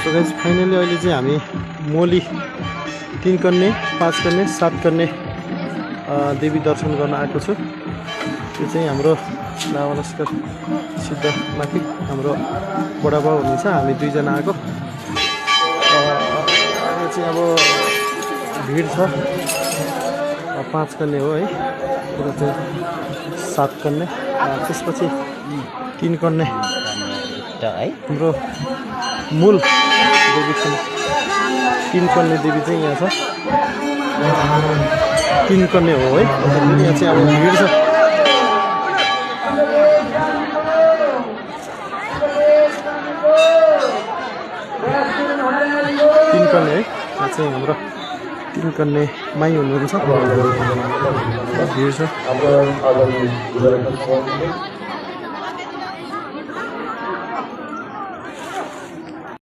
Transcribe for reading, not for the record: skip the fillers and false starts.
So guys finally अहिले चाहिँ हामी मोली 3 कन्ने 5 कन्ने 7 कन्ने देवी दर्शन गर्न आएको छु। त्यो चाहिँ हाम्रो लावालस्कर सिद्ध माथि हाम्रो बडाबाउ हुनुहुन्छ, हामी दुईजना आएको। यो चाहिँ अब भिड छ। 5 कन्ने हो है, त्यो चाहिँ 7 कन्ने, त्यसपछि 3 कन्ने हाम्रो मूल देवी छ। 3 कन्ने देवी चाहिँ यहाँ छ, 3 कन्ने हो है। यहाँ चाहिँ अब भिड छ। कन्ने है, यहाँ चाहिँ हाम्रो 3 कन्ने माई हुनुहुन्छ। भिड छ।